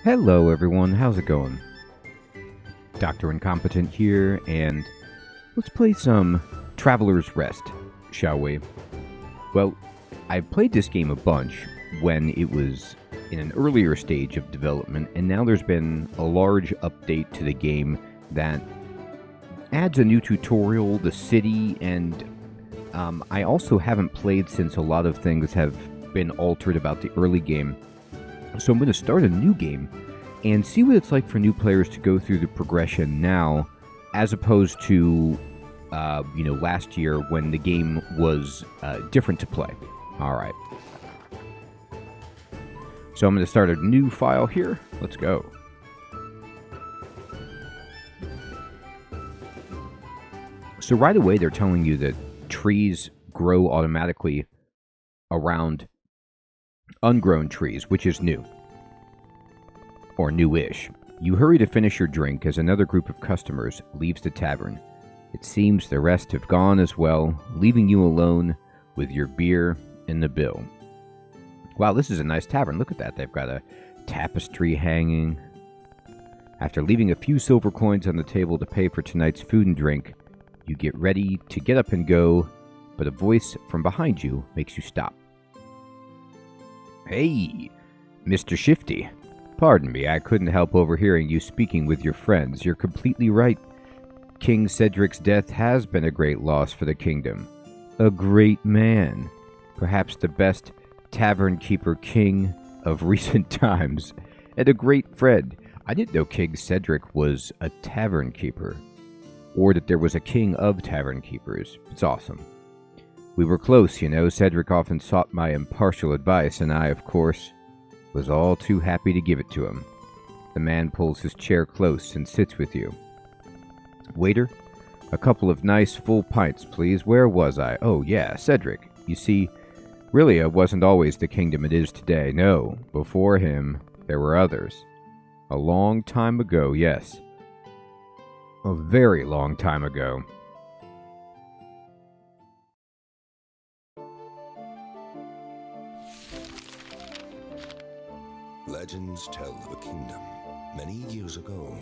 Hello everyone, how's it going? Dr. Incompetent here, and let's play some Traveler's Rest, shall we? Well, I've played this game a bunch when it was in an earlier stage of development, and now there's been a large update to the game that adds a new tutorial, the city, and I also haven't played since a lot of things have been altered about the early game. So I'm going to start a new game and see what it's like for new players to go through the progression now, as opposed to, last year when the game was different to play. All right. So I'm going to start a new file here. Let's go. So right away, they're telling you that trees grow automatically around ungrown trees, which is new. Or newish. You hurry to finish your drink as another group of customers leaves the tavern. It seems the rest have gone as well, leaving you alone with your beer and the bill. Wow, this is a nice tavern. Look at that. They've got a tapestry hanging. After leaving a few silver coins on the table to pay for tonight's food and drink, you get ready to get up and go, but a voice from behind you makes you stop. Hey, Mr. Shifty. Pardon me, I couldn't help overhearing you speaking with your friends. You're completely right. King Cedric's death has been a great loss for the kingdom. A great man. Perhaps the best tavern-keeper king of recent times. And a great friend. I didn't know King Cedric was a tavern-keeper. Or that there was a king of tavern-keepers. It's awesome. We were close, you know. Cedric often sought my impartial advice, and I, of course, was all too happy to give it to him. The man pulls his chair close and sits with you. Waiter, a couple of nice full pints, please. Where was I? Oh, yeah, Cedric. You see, Rilia wasn't always the kingdom it is today. No, before him, there were others. A long time ago, yes. A very long time ago. Legends tell of a kingdom many years ago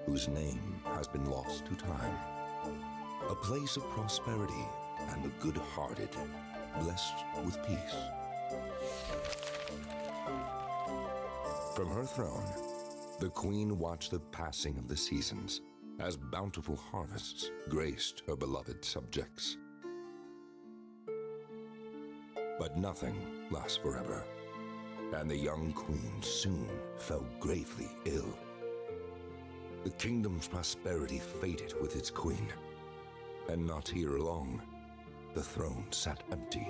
whose name has been lost to time. A place of prosperity and the good-hearted, blessed with peace. From her throne, the queen watched the passing of the seasons as bountiful harvests graced her beloved subjects. But nothing lasts forever. And the young queen soon fell gravely ill. The kingdom's prosperity faded with its queen, and not here long, the throne sat empty.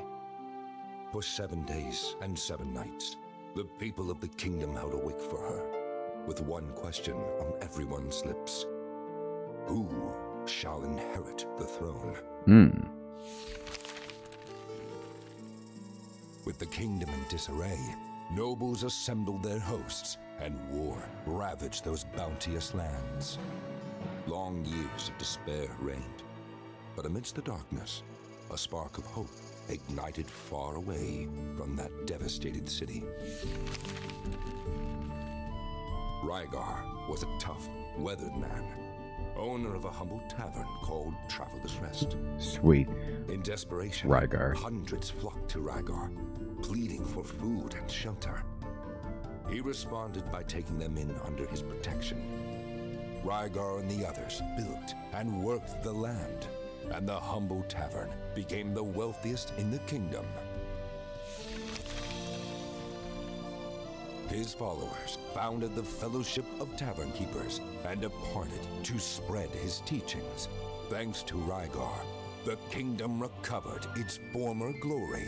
For 7 days and 7 nights, the people of the kingdom held awake for her, with one question on everyone's lips. Who shall inherit the throne? With the kingdom in disarray, nobles assembled their hosts, and war ravaged those bounteous lands. Long years of despair reigned, but amidst the darkness, a spark of hope ignited far away from that devastated city. Rygar was a tough, weathered man, owner of a humble tavern called Traveler's Rest. Sweet. In desperation, Rygar. Hundreds flocked to Rygar, pleading for food and shelter. He responded by taking them in under his protection. Rygar and the others built and worked the land, and the humble tavern became the wealthiest in the kingdom. His followers founded the Fellowship of Tavern-Keepers and departed to spread his teachings. Thanks to Rygar, the kingdom recovered its former glory.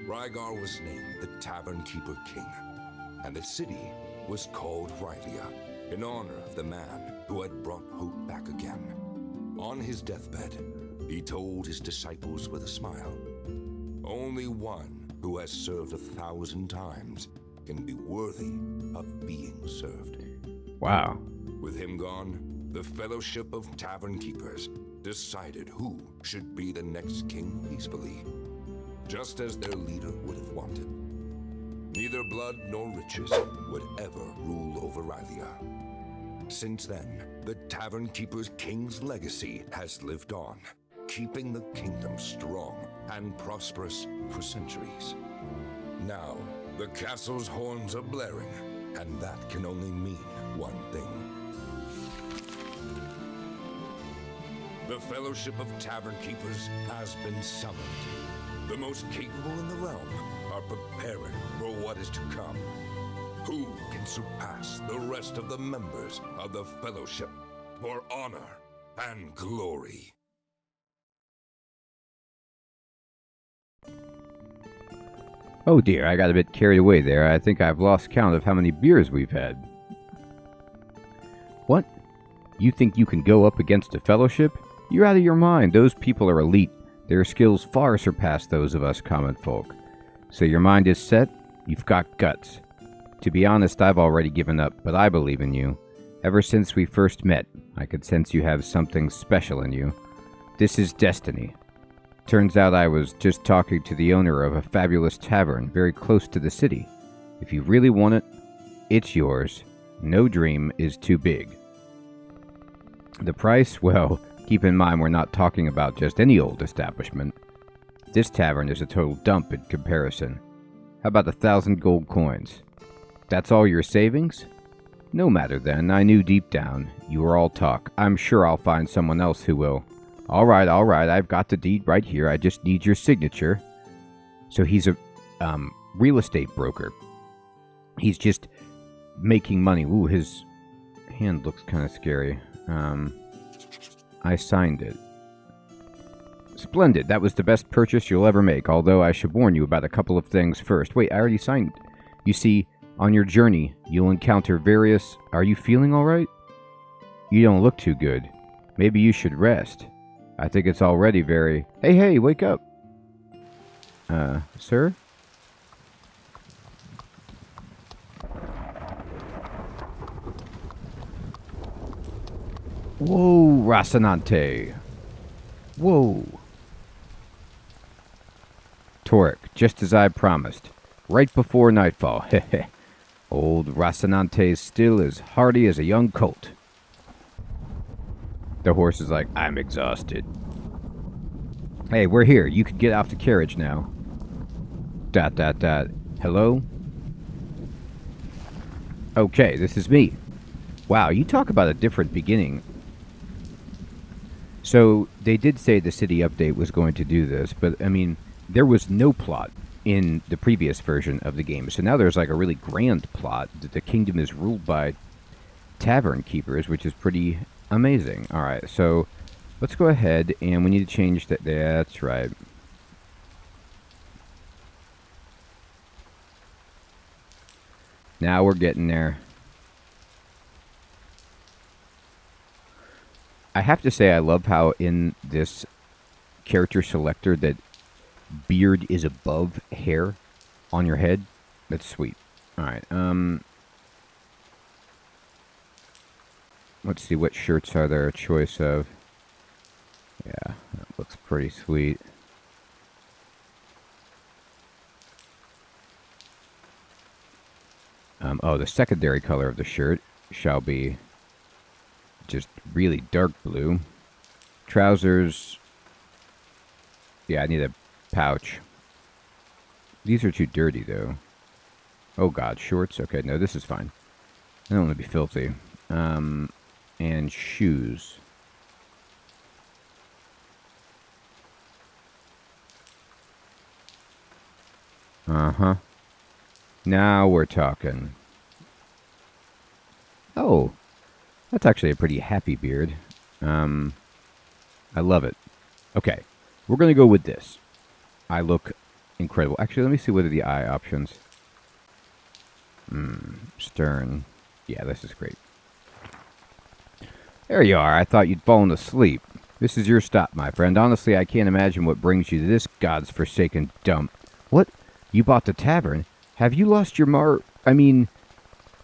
Rygar was named the Tavern-Keeper King, and the city was called Rylia, in honor of the man who had brought hope back again. On his deathbed, he told his disciples with a smile, "Only one who has served 1,000 times can be worthy of being served." Wow. With him gone, the Fellowship of Tavern-Keepers decided who should be the next king peacefully, just as their leader would have wanted. Neither blood nor riches would ever rule over Rylea. Since then, the tavern-keeper's king's legacy has lived on, keeping the kingdom strong and prosperous for centuries. Now, the castle's horns are blaring, and that can only mean one thing. The Fellowship of Tavern-Keepers has been summoned. The most capable in the realm are preparing for what is to come. Who can surpass the rest of the members of the Fellowship for honor and glory? Oh dear, I got a bit carried away there. I think I've lost count of how many beers we've had. What? You think you can go up against a Fellowship? You're out of your mind. Those people are elite. Their skills far surpass those of us common folk. So your mind is set? You've got guts. To be honest, I've already given up, but I believe in you. Ever since we first met, I could sense you have something special in you. This is destiny. Turns out I was just talking to the owner of a fabulous tavern very close to the city. If you really want it, it's yours. No dream is too big. The price? Well, keep in mind we're not talking about just any old establishment. This tavern is a total dump in comparison. How about 1,000 gold coins? That's all your savings? No matter then, I knew deep down you were all talk. I'm sure I'll find someone else who will. All right, I've got the deed right here. I just need your signature. So he's a real estate broker. He's just making money. Ooh, his hand looks kind of scary. I signed it. Splendid. That was the best purchase you'll ever make, although I should warn you about a couple of things first. Wait, I already signed it. You see, on your journey, you'll encounter various... Are you feeling all right? You don't look too good. Maybe you should rest. I think it's already very... Hey, wake up! Sir? Whoa, Rocinante! Whoa! Torek, just as I promised. Right before nightfall. Heh. Old Rocinante's still as hardy as a young colt. The horse is like, I'm exhausted. Hey, we're here. You can get off the carriage now. ... Hello? Okay, this is me. Wow, you talk about a different beginning. So, they did say the city update was going to do this, but, I mean, there was no plot in the previous version of the game. So now there's like a really grand plot that the kingdom is ruled by tavern keepers, which is pretty amazing. Alright, so let's go ahead and we need to change that. That's right. Now we're getting there. I have to say I love how in this character selector that beard is above hair on your head. That's sweet. Alright, let's see, what shirts are there a choice of? Yeah, that looks pretty sweet. Oh, the secondary color of the shirt shall be just really dark blue. Trousers. Yeah, I need a pouch. These are too dirty, though. Oh, God. Shorts? Okay, no, this is fine. I don't want to be filthy. And shoes. Uh-huh. Now we're talking. Oh, that's actually a pretty happy beard. I love it. Okay, we're going to go with this. I look incredible. Actually, let me see what are the eye options. Stern. Yeah, this is great. There you are. I thought you'd fallen asleep. This is your stop, my friend. Honestly, I can't imagine what brings you to this god's forsaken dump. What? You bought the tavern? Have you lost your I mean,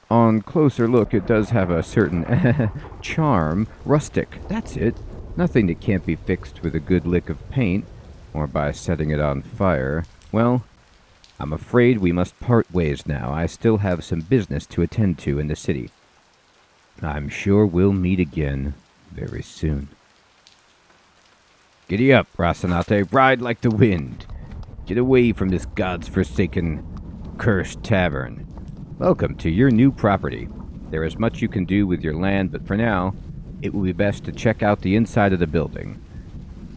on closer look, it does have a certain charm. Rustic. That's it. Nothing that can't be fixed with a good lick of paint, or by setting it on fire. Well, I'm afraid we must part ways now. I still have some business to attend to in the city. I'm sure we'll meet again very soon. Giddy up, Rocinante. Ride like the wind. Get away from this god's forsaken, cursed tavern. Welcome to your new property. There is much you can do with your land, but for now, it will be best to check out the inside of the building.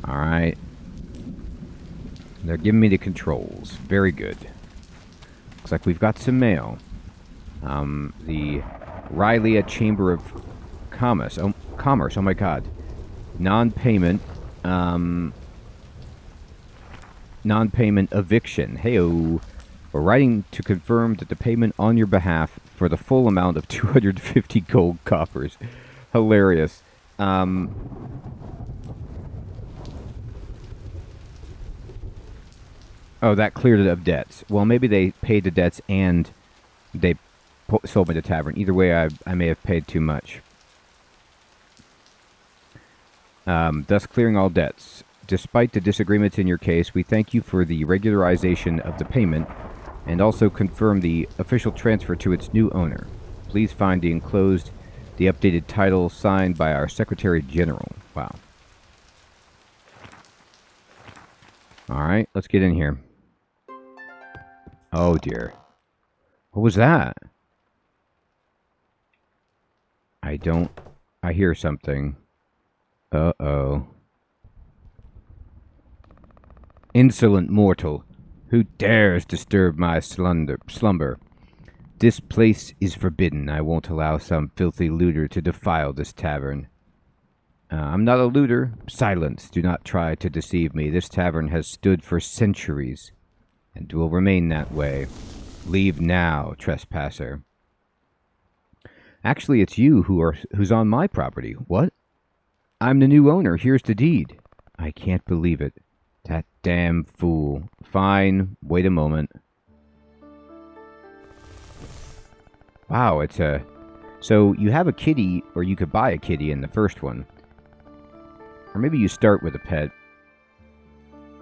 Alright. They're giving me the controls. Very good. Looks like we've got some mail. The Rylea Chamber of Commerce. Oh my god. Non-payment. Non-payment eviction. Heyo. We're writing to confirm that the payment on your behalf for the full amount of 250 gold coppers. Hilarious. Oh, that cleared it of debts. Well, maybe they paid the debts and they sold me the tavern. Either way, I may have paid too much. Thus clearing all debts. Despite the disagreements in your case, we thank you for the regularization of the payment and also confirm the official transfer to its new owner. Please find the enclosed, the updated title signed by our Secretary General. Wow. Alright, let's get in here. Oh dear. What was that? I hear something. Uh-oh. Insolent mortal, who dares disturb my slumber? This place is forbidden. I won't allow some filthy looter to defile this tavern. I'm not a looter. Silence. Do not try to deceive me. This tavern has stood for centuries, and will remain that way. Leave now, trespasser. Actually, it's you who's on my property. What? I'm the new owner. Here's the deed. I can't believe it. That damn fool. Fine. Wait a moment. Wow, it's a... So, you have a kitty, or you could buy a kitty in the first one. Or maybe you start with a pet.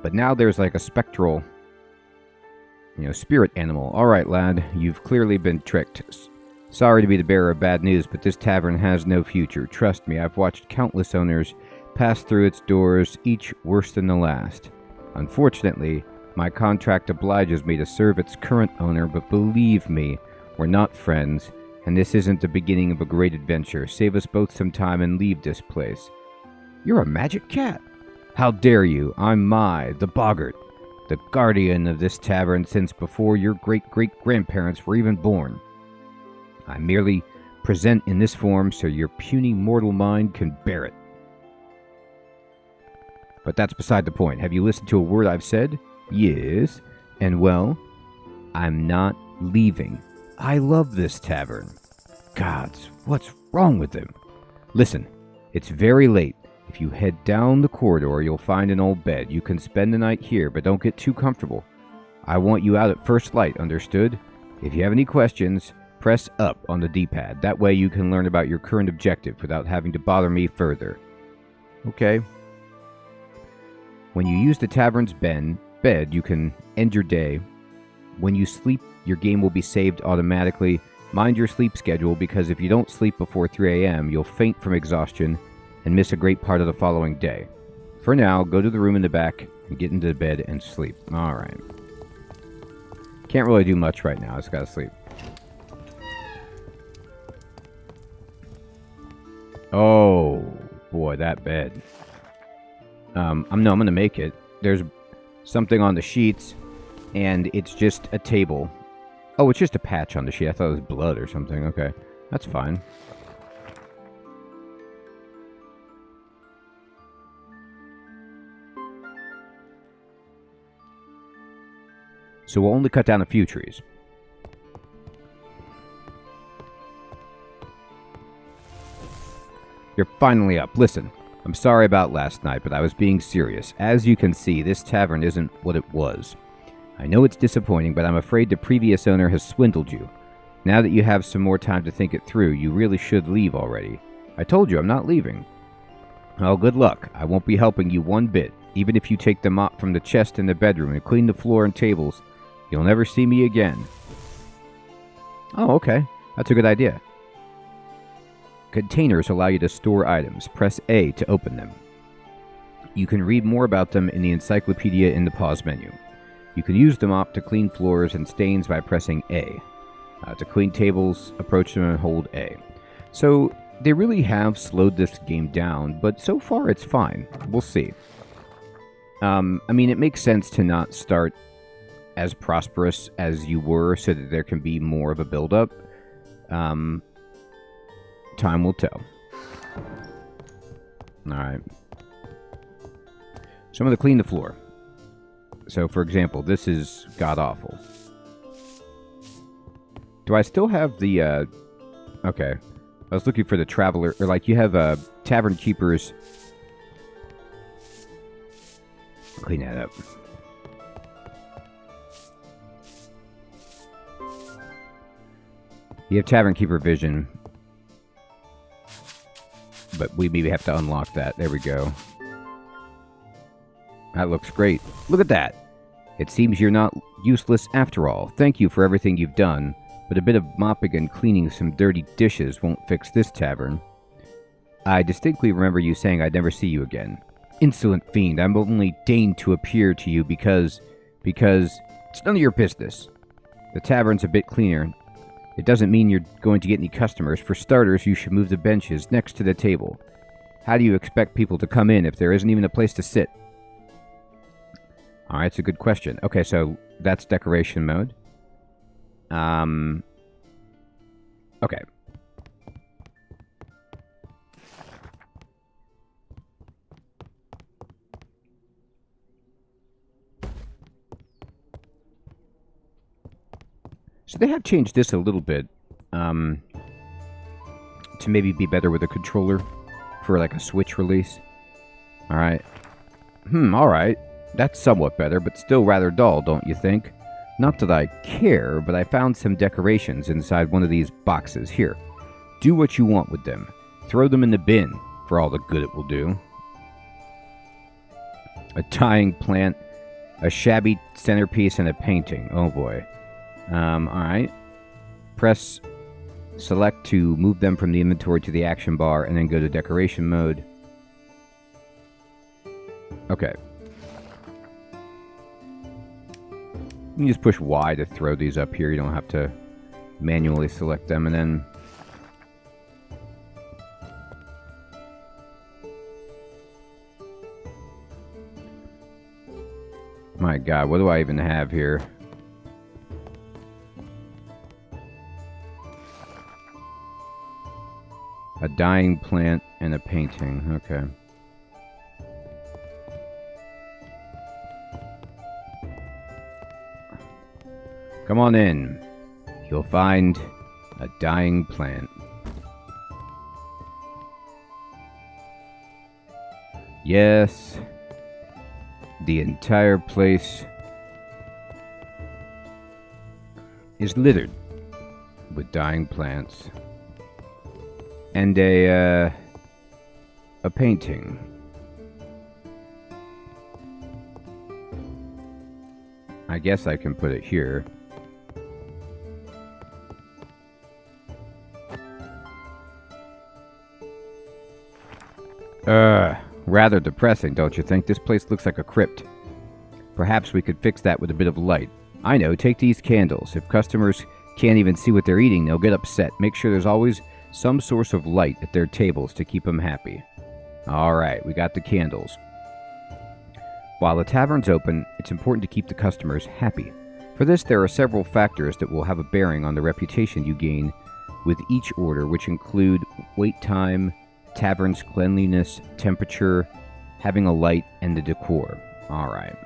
But now there's like a spectral, spirit animal. Alright, lad. You've clearly been tricked. Sorry to be the bearer of bad news, but this tavern has no future. Trust me, I've watched countless owners pass through its doors, each worse than the last. Unfortunately, my contract obliges me to serve its current owner, but believe me, we're not friends, and this isn't the beginning of a great adventure. Save us both some time and leave this place. You're a magic cat. How dare you? I'm Mai, the Boggart, the guardian of this tavern since before your great-great-grandparents were even born. I merely present in this form so your puny mortal mind can bear it. But that's beside the point. Have you listened to a word I've said? Yes. And well, I'm not leaving. I love this tavern. Gods, what's wrong with them? Listen, it's very late. If you head down the corridor, you'll find an old bed. You can spend the night here, but don't get too comfortable. I want you out at first light, understood? If you have any questions, press up on the D-pad. That way you can learn about your current objective without having to bother me further. Okay. When you use the tavern's bed, you can end your day. When you sleep, your game will be saved automatically. Mind your sleep schedule, because if you don't sleep before 3 a.m., you'll faint from exhaustion and miss a great part of the following day. For now, go to the room in the back and get into bed and sleep. Alright. Can't really do much right now. I just gotta sleep. Oh, boy, that bed. I'm gonna make it. There's something on the sheets, and it's just a table. Oh, it's just a patch on the sheet. I thought it was blood or something. Okay, that's fine. So we'll only cut down a few trees. You're finally up. Listen, I'm sorry about last night, but I was being serious. As you can see, this tavern isn't what it was. I know it's disappointing, but I'm afraid the previous owner has swindled you. Now that you have some more time to think it through, you really should leave already. I told you I'm not leaving. Well, good luck. I won't be helping you one bit. Even if you take the mop from the chest in the bedroom and clean the floor and tables, You'll never see me again. Oh, okay. That's a good idea. Containers allow you to store items. Press A to open them. You can read more about them in the encyclopedia in the pause menu. You can use the mop to clean floors and stains by pressing A. To clean tables, approach them and hold A. So, they really have slowed this game down, but so far it's fine. We'll see. I mean, it makes sense to not start as prosperous as you were so that there can be more of a build-up. Time will tell. Alright. So I'm going to clean the floor. So, for example, this is god-awful. Do I still have the, okay. I was looking for the traveler, or like you have, tavern keepers. Clean that up. You have tavern keeper vision. But we maybe have to unlock that. There we go. That looks great. Look at that. It seems you're not useless after all. Thank you for everything you've done. But a bit of mopping and cleaning some dirty dishes won't fix this tavern. I distinctly remember you saying I'd never see you again. Insolent fiend, I'm only deigned to appear to you because it's none of your business. The tavern's a bit cleaner. It doesn't mean you're going to get any customers. For starters, you should move the benches next to the table. How do you expect people to come in if there isn't even a place to sit? Alright, it's a good question. Okay, so that's decoration mode. Okay. So they have changed this a little bit, to maybe be better with a controller for like a Switch release. Alright. Alright. That's somewhat better, but still rather dull, don't you think? Not that I care, but I found some decorations inside one of these boxes. Here, do what you want with them. Throw them in the bin, for all the good it will do. A dying plant, a shabby centerpiece, and a painting. Oh boy. Alright. Press select to move them from the inventory to the action bar, and then go to decoration mode. Okay. You can just push Y to throw these up here. You don't have to manually select them. And then... my god, what do I even have here? A dying plant and a painting. Okay. Come on in. You'll find a dying plant. Yes. The entire place is littered with dying plants. And a painting. I guess I can put it here. Rather depressing, don't you think? This place looks like a crypt. Perhaps we could fix that with a bit of light. I know, take these candles. If customers can't even see what they're eating, they'll get upset. Make sure there's always some source of light at their tables to keep them happy. Alright, we got the candles. While the tavern's open, it's important to keep the customers happy. For this, there are several factors that will have a bearing on the reputation you gain with each order, which include wait time, tavern's cleanliness, temperature, having a light, and the decor. Alright.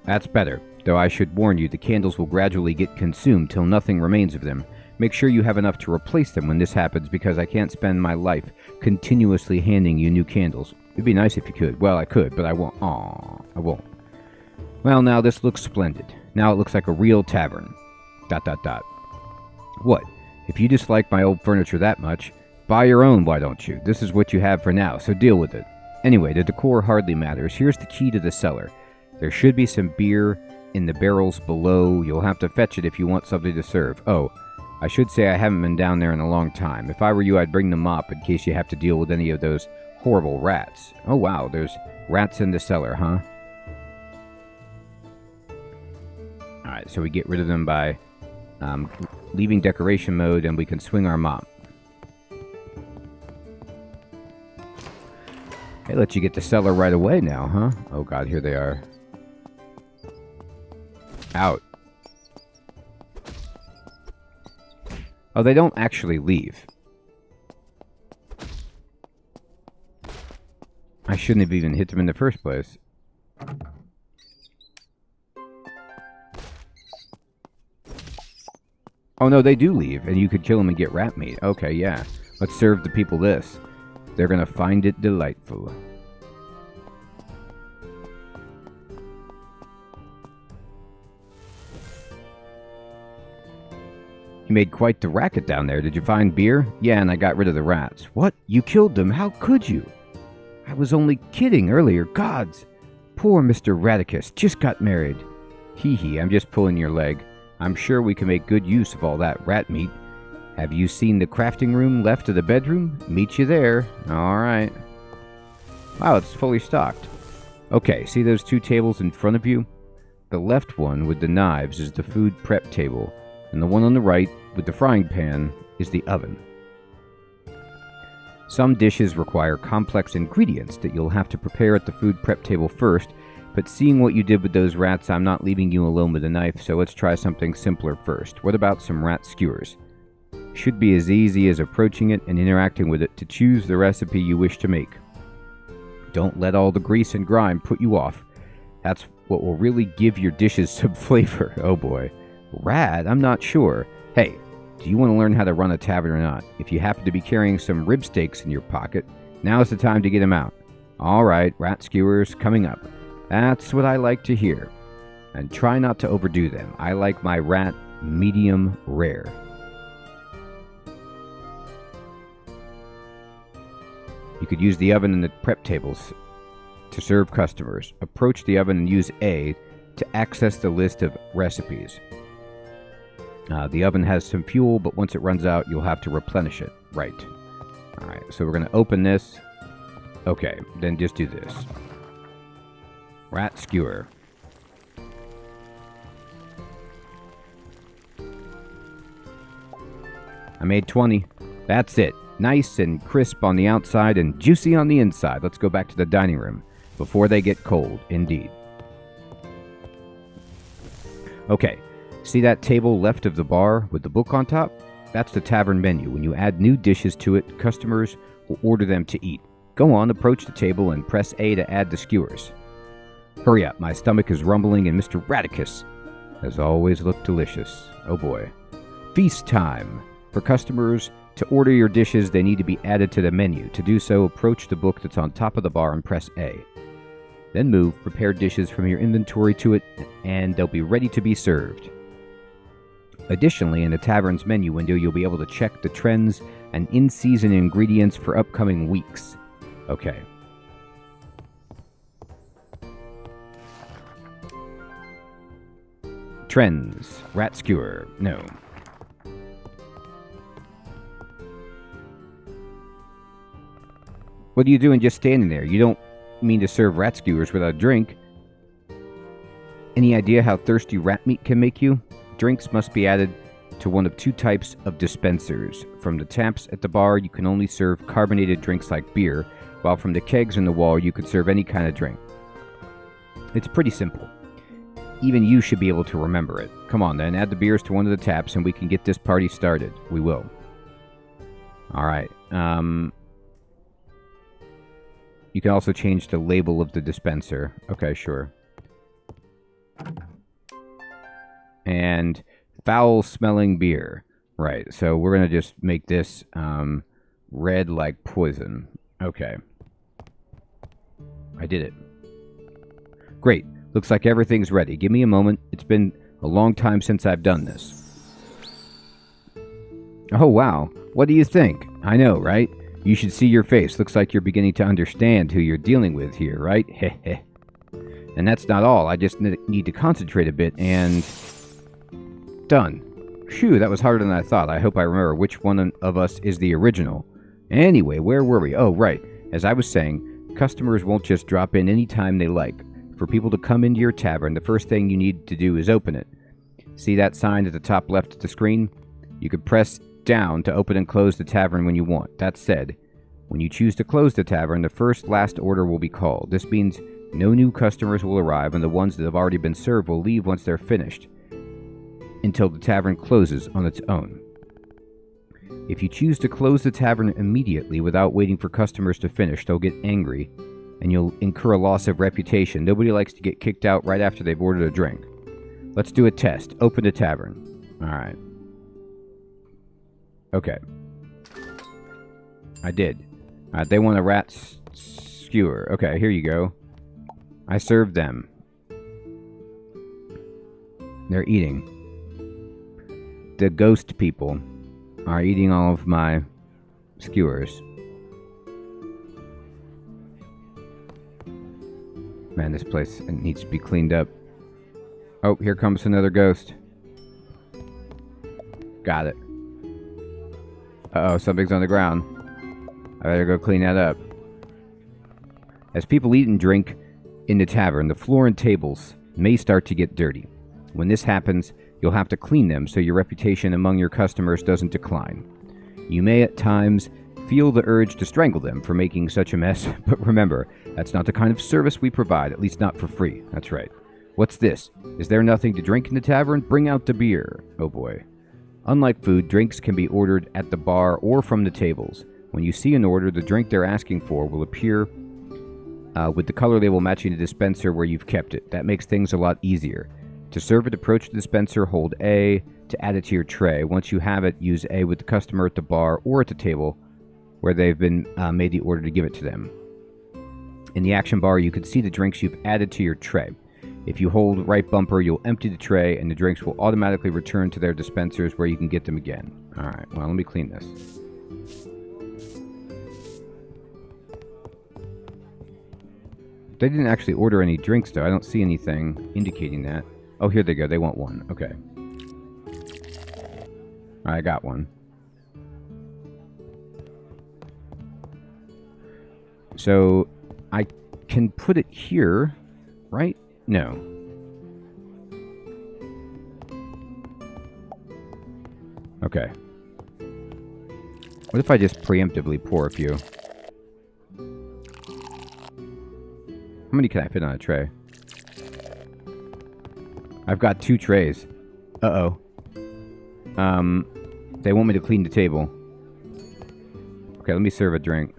That's better, though I should warn you, the candles will gradually get consumed till nothing remains of them. Make sure you have enough to replace them when this happens, because I can't spend my life continuously handing you new candles. It'd be nice if you could. Well, I could, but I won't. Aww, I won't. Well, now this looks splendid. Now it looks like a real tavern. ... What? If you dislike my old furniture that much, buy your own, why don't you? This is what you have for now, so deal with it. Anyway, the decor hardly matters. Here's the key to the cellar. There should be some beer in the barrels below. You'll have to fetch it if you want something to serve. Oh, I should say I haven't been down there in a long time. If I were you, I'd bring the mop in case you have to deal with any of those horrible rats. Oh wow, there's rats in the cellar, huh? Alright, so we get rid of them by leaving decoration mode, and we can swing our mop. Hey, let you get the cellar right away now, huh? Oh god, here they are. Out. Oh, they don't actually leave. I shouldn't have even hit them in the first place. Oh no, they do leave, and you could kill them and get rat meat. Okay, yeah. Let's serve the people this. They're gonna find it delightful. You made quite the racket down there. Did you find beer? Yeah, and I got rid of the rats. What? You killed them? How could you? I was only kidding earlier. Gods! Poor Mr. Radicus just got married. Hee hee, I'm just pulling your leg. I'm sure we can make good use of all that rat meat. Have you seen the crafting room left of the bedroom? Meet you there. Alright. Wow, it's fully stocked. Okay, see those two tables in front of you? The left one with the knives is the food prep table, and the one on the right with the frying pan is the oven. Some dishes require complex ingredients that you'll have to prepare at the food prep table first, but seeing what you did with those rats, I'm not leaving you alone with a knife, so let's try something simpler first. What about some rat skewers? Should be as easy as approaching it and interacting with it to choose the recipe you wish to make. Don't let all the grease and grime put you off. That's what will really give your dishes some flavor. Oh boy. Rat? I'm not sure. Hey, do you want to learn how to run a tavern or not? If you happen to be carrying some rib steaks in your pocket, now's the time to get them out. Alright, rat skewers coming up. That's what I like to hear. And try not to overdo them. I like my rat medium rare. You could use the oven and the prep tables to serve customers. Approach the oven and use A to access the list of recipes. The oven has some fuel, but once it runs out, you'll have to replenish it. Right. Alright, so we're going to open this. Okay, then just do this. Rat skewer. I made 20. That's it. Nice and crisp on the outside and juicy on the inside. Let's go back to the dining room before they get cold, indeed. Okay, see that table left of the bar with the book on top? That's the tavern menu. When you add new dishes to it, customers will order them to eat. Go on, approach the table and press A to add the skewers. Hurry up, my stomach is rumbling and Mr. Radicus has always looked delicious. Oh boy. Feast time. For customers to order your dishes, they need to be added to the menu. To do so, approach the book that's on top of the bar and press A. Then move prepared dishes from your inventory to it, and they'll be ready to be served. Additionally, in the tavern's menu window, you'll be able to check the trends and in-season ingredients for upcoming weeks. Okay. Trends. Rat skewer. No. What are you doing just standing there? You don't mean to serve rat skewers without a drink. Any idea how thirsty rat meat can make you? Drinks must be added to one of two types of dispensers. From the taps at the bar, you can only serve carbonated drinks like beer, while from the kegs in the wall, you can serve any kind of drink. It's pretty simple. Even you should be able to remember it. Come on then, add the beers to one of the taps and we can get this party started. We will. Alright, you can also change the label of the dispenser. Okay, sure. And foul-smelling beer. Right, so we're going to just make this red like poison. Okay. I did it. Great. Looks like everything's ready. Give me a moment. It's been A long time since I've done this. Oh, wow. What do you think? I know, right? You should see your face. Looks like you're beginning to understand who you're dealing with here, right? Heh. And that's not all. I just need to concentrate a bit and... Done. Phew, that was harder than I thought. I hope I remember which one of us is the original. Anyway, where were we? Oh, right. As I was saying, customers won't just drop in any time they like. For people to come into your tavern, the first thing you need to do is open it. See that sign at the top left of the screen? You can press down to open and close the tavern when you want. That said, when you choose to close the tavern, the last order will be called. This means no new customers will arrive, and the ones that have already been served will leave once they're finished, until the tavern closes on its own. If you choose to close the tavern immediately without waiting for customers to finish, they'll get angry, and you'll incur a loss of reputation. Nobody likes to get kicked out right after they've ordered a drink. Let's do a test. Open the tavern. Alright. Okay. I did. Alright, they want a rat skewer. Okay, here you go. I served them. They're eating. The ghost people are eating all of my skewers. Man, this place needs to be cleaned up. Oh, here comes another ghost. Got it. Uh-oh, something's on the ground. I better go clean that up. As people eat and drink in the tavern, the floor and tables may start to get dirty. When this happens, you'll have to clean them so your reputation among your customers doesn't decline. You may at times feel the urge to strangle them for making such a mess, but remember, that's not the kind of service we provide, at least not for free. That's right. What's this? Is there nothing to drink in the tavern? Bring out the beer. Oh boy. Unlike food, drinks can be ordered at the bar or from the tables. When you see an order, the drink they're asking for will appear with the color label matching the dispenser where you've kept it. That makes things a lot easier. To serve it, approach the dispenser, hold A to add it to your tray. Once you have it, use A with the customer at the bar or at the table where they've been made the order to give it to them. In the action bar, you can see the drinks you've added to your tray. If you hold right bumper, you'll empty the tray and the drinks will automatically return to their dispensers where you can get them again. Alright, well, let me clean this. They didn't actually order any drinks, though. I don't see anything indicating that. Oh, here they go. They want one. Okay. I got one. So, I can put it here, right? No. Okay. What if I just preemptively pour a few? How many can I fit on a tray? I've got 2 trays. Uh-oh. They want me to clean the table. Okay, let me serve a drink.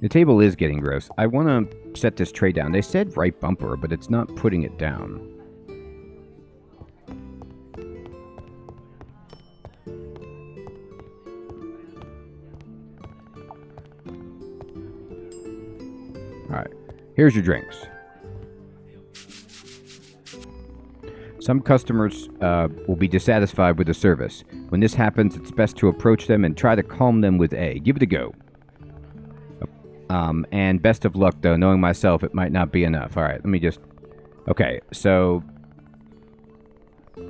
The table is getting gross. I want to set this tray down. They said right bumper, but it's not putting it down. Alright, here's your drinks. Some customers will be dissatisfied with the service. When this happens, it's best to approach them and try to calm them with A. Give it a go. And best of luck, though. Knowing myself, it might not be enough. Alright, let me just... Okay, so...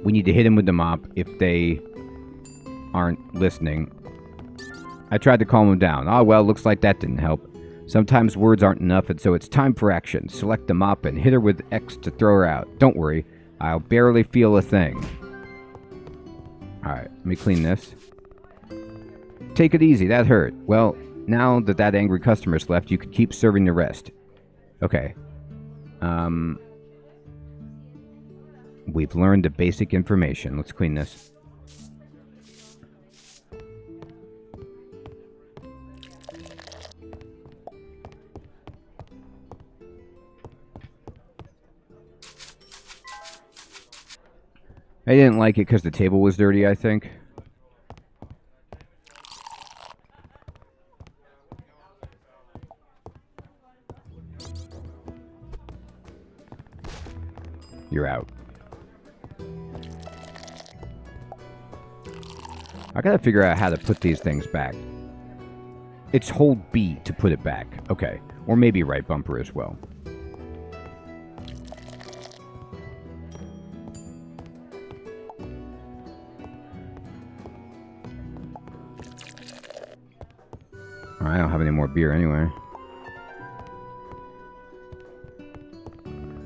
We need to hit them with the mop if they aren't listening. I tried to calm them down. Oh, well, looks like that didn't help. Sometimes words aren't enough, and so it's time for action. Select the mop and hit her with X to throw her out. Don't worry, I'll barely feel a thing. Alright, let me clean this. Take it easy, that hurt. Well, now that angry customer's left, you can keep serving the rest. Okay. We've learned the basic information. Let's clean this. I didn't like it because the table was dirty, I think. you're out. I gotta figure out how to put these things back. It's hold B to put it back. Okay. Or maybe right bumper as well. I don't have any more beer anyway.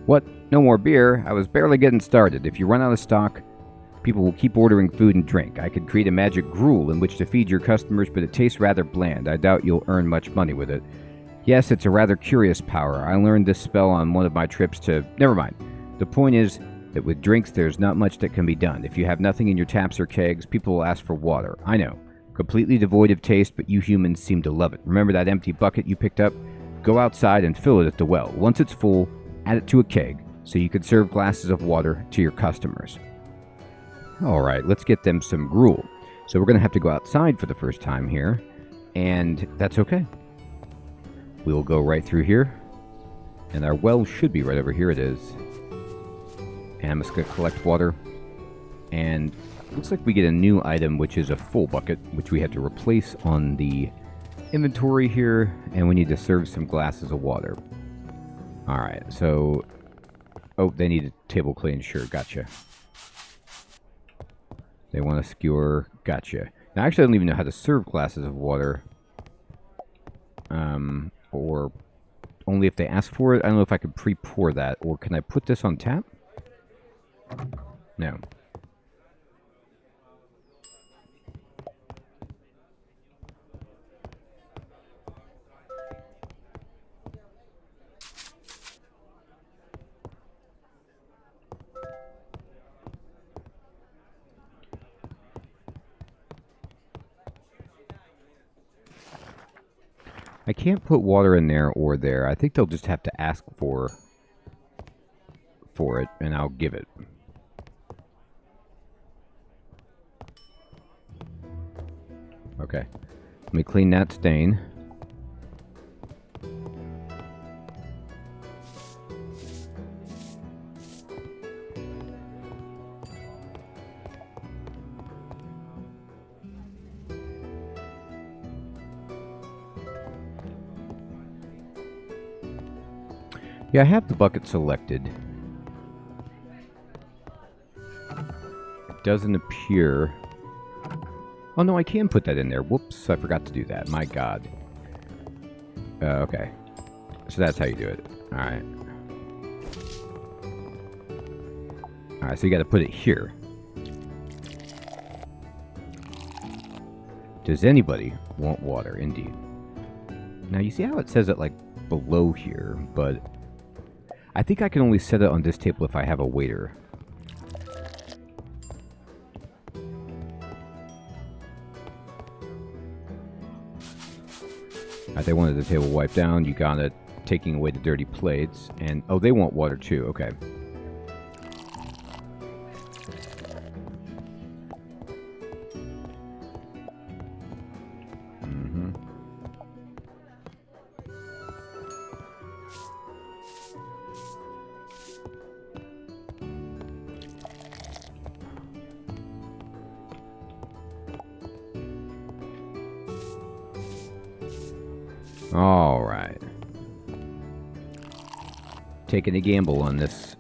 What? No more beer? I was barely getting started. If you run out of stock, people will keep ordering food and drink. I could create a magic gruel in which to feed your customers, but it tastes rather bland. I doubt you'll earn much money with it. Yes, it's a rather curious power. I learned this spell on one of my trips to... Never mind. The point is that with drinks, there's not much that can be done. If you have nothing in your taps or kegs, people will ask for water. I know. Completely devoid of taste, but you humans seem to love it. Remember that empty bucket you picked up? Go outside and fill it at the well. Once it's full, add it to a keg, so you can serve glasses of water to your customers. Alright, let's get them some gruel. So we're going to have to go outside for the first time here, and that's okay. We'll go right through here, and our well should be right over here. It is. And I'm just going to collect water, and looks like we get a new item, which is a full bucket, which we have to replace on the inventory here, and we need to serve some glasses of water. Alright, so... Oh, they need a table clean. Sure, gotcha. They want a skewer. Gotcha. Now, actually, I don't even know how to serve glasses of water. Or only if they ask for it. I don't know if I could pre-pour that. Or can I put this on tap? No. I can't put water in there or there. I think they'll just have to ask for it, and I'll give it. Okay. Let me clean that stain. Yeah, I have the bucket selected. It doesn't appear... Oh, no, I can put that in there. Whoops, I forgot to do that. My God. Okay. So that's how you do it. Alright. Alright, so you gotta put it here. Does anybody want water? Indeed. Now, you see how it says it, like, below here, but... I think I can only set it on this table if I have a waiter. They wanted the table wiped down. You got it. Taking away the dirty plates. And, oh, they want water too. Okay. Alright. Taking a gamble on this.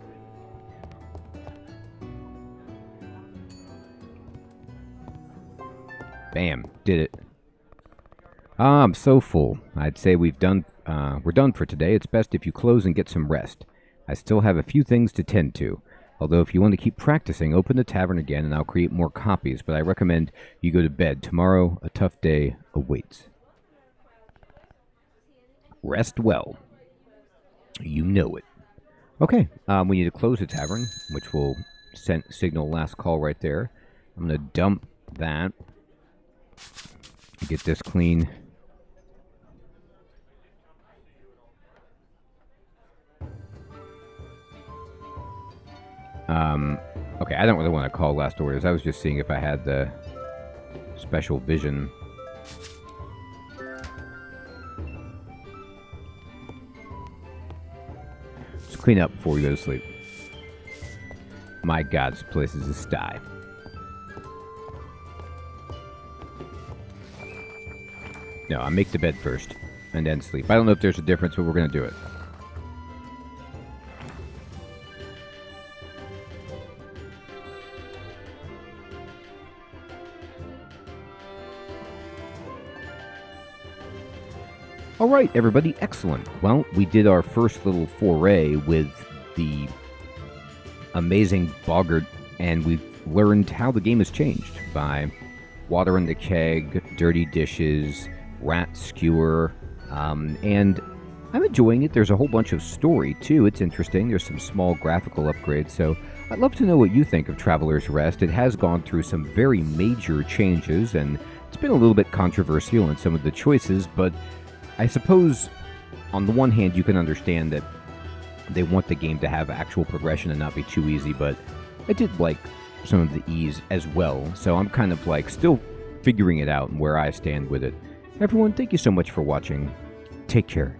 Bam. Did it. I'm so full. I'd say we're done for today. It's best if you close and get some rest. I still have a few things to tend to. Although if you want to keep practicing, open the tavern again and I'll create more copies. But I recommend you go to bed. Tomorrow, a tough day awaits. Rest well. You know it. Okay, we need to close the tavern, which will signal last call right there. I'm going to dump that. Get this clean. Okay, I don't really want to call last orders. I was just seeing if I had the special vision. Clean up before we go to sleep. My God, this place is a sty. No, I make the bed first, and then sleep. I don't know if there's a difference, but we're going to do it. All right, everybody, excellent. Well, we did our first little foray with the amazing boggart, and we've learned how the game has changed by water in the keg, dirty dishes, rat skewer, and I'm enjoying it. There's a whole bunch of story, too. It's interesting. There's some small graphical upgrades, so I'd love to know what you think of Traveler's Rest. It has gone through some very major changes, and it's been a little bit controversial in some of the choices, but I suppose on the one hand you can understand that they want the game to have actual progression and not be too easy, but I did like some of the ease as well, so I'm kind of like still figuring it out and where I stand with it. Everyone, thank you so much for watching. Take care.